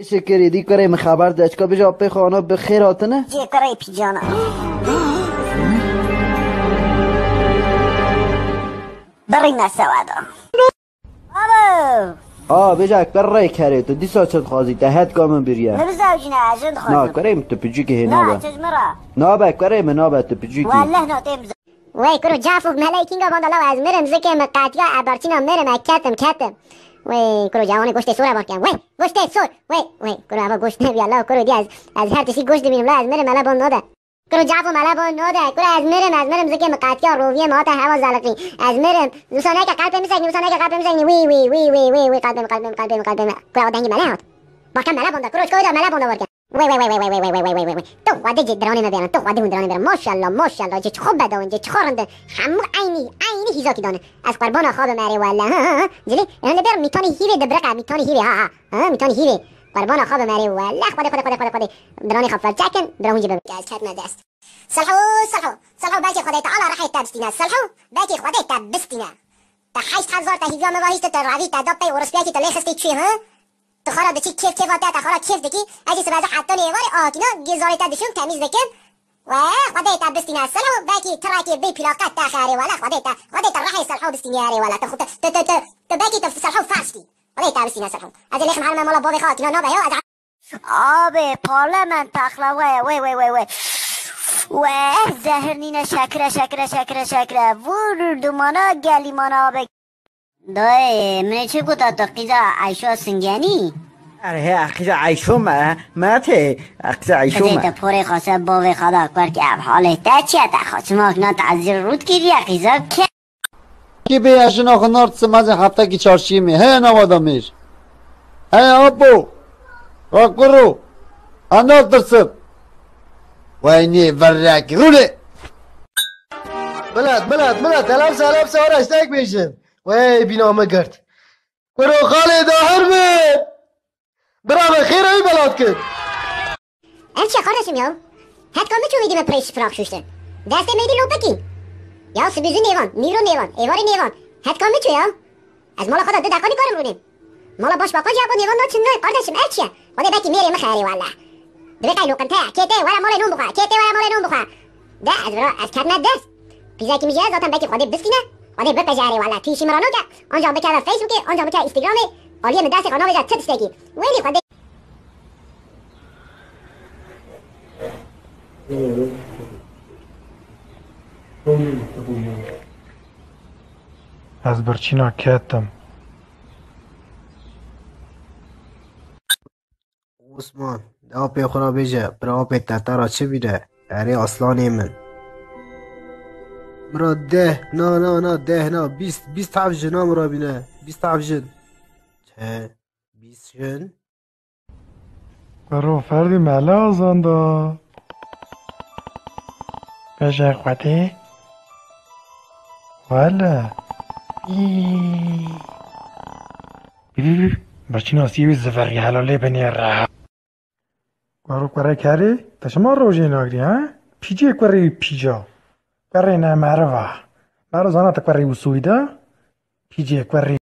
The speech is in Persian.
شکری دی کریم خبر داشت بجا پی خانه به خیر آتنه جه کرای پیجانا بری نسوادا بابا بجا کرای کری تو دی ساعت خازی دهت کامن بریه نبزاو جنه عجند خازم نه کریم تو پیجی که هی نه نابه چجمرا نابه کریم نابه تو پیجی که والله نه تبزا وای کرو جافو ملايكينغا باندالا از مرم زكي مقاتيا ابارتينا مرم كاتم وای کرو جوانی گوشت سور باركيان وای گوشت سور وای کرو اوا گوشت نبي الله کرو دي از هر تشي گوشت بينم لا از مرم ملا باند نوده کرو جافو ملا باند نوده کرو از مرم زكي مقاتيا روويه ماتا هوا زالقي از مرم دوستانه که قلب میسنی وی قلب کرو دنگي ملا باكم ملا باند کرو چكو ملا باند وركن وای تو واده جدرانه نبیان تو واده هندرانه برم ماشاءالله چه خوب بدون چه خورنده خمو عینی هیزاکی دانه از قربان خواب مری والله جلی اون برم میتونی هیوی دبرقه میتونی هیوی قربان خواب مری والله خود درانی خفر چکن برام جیب از کات ندست صلحو باکی خدای تعالی رحی تابستینا صلحو باکی خدای تابستینا تا 8000 تا هیجا مواهیش تا راوی تا دپی ورسپیاکی تا لیخستی چی ها تو خرا دچی کیف آتا تا خرا کیف دکی اجی سبازه حتی نیوار آتینا گیزاری تا دشون تمیز دکن و خدای تا بستینا سلام باکی تراکی بی پلاقات تا خاری والا خدای تا رحی سلحو بستینیاری والا تو باکی تا سلحو فرشتی خدای تا بستینا سلحو از لیخم حرم مولا بابی خاطینا نابه یو از آبه پارلمان تخلا و زهر نینه شکره وردمانا گلیمانا آبه دای من چه گوتا تو قیزا عیشو سنگانی؟ اره قیزا عیشو ماته قیزا عیشو ما تا پوری خواسته باوی خدا کار که اب حاله تا چیه تا خواستماک نا تعذیر رود کردی قیزا کی به اشنا خنارد سماز هفته کی چارشیمه هی نوادامیر هی آبو واکرو انداز درسب وینی ورک روله بلد سلام سوارش تک میشم وای بینامه گرد برو خاله داهر بید برام خیر ای بلاد کد چه خواردشم یاو هد کامه چو ویدیم پریش فراغ شوشته دسته میدی لوپکی یاو سبیزو نیوان میرو نیوان ایواری نیوان هد کامه چو یاو از مالا خدا دو دکانی کارم رونیم مالا باش باقا جابا نیوان ناچن نوی قاردشم چیه ولی بکی میری مخیری والله دو بکی لوکن تا کیته ورا مال نون بخوا ده از برا از کرنت دست پیزا کی میشه ذاتم بکی خودی بسکینه خودی بپجاری والله پیشی مرانو که آنجا بکره فیسبوک آنجا بکره اینستاگرام آلیه من دست قناه بجا تدستگی ویلی خودی از برچینا کتم عثمان آب خورا بیجه برا آب تترا چه بیره اره اصلانی من مرا ده 20 حفجن مرا بینه 20 حفجن چه 20 جن برو فردی مله آزاندا بشه خواهده والا بیر برچین آسیوی زفقی حلاله بنی رها برو کرای کاری تا شما روژه ناگری ها پیجی کاری پیجا کاری نه مروا مرا زانه تا کاری وسویده پیجی کاری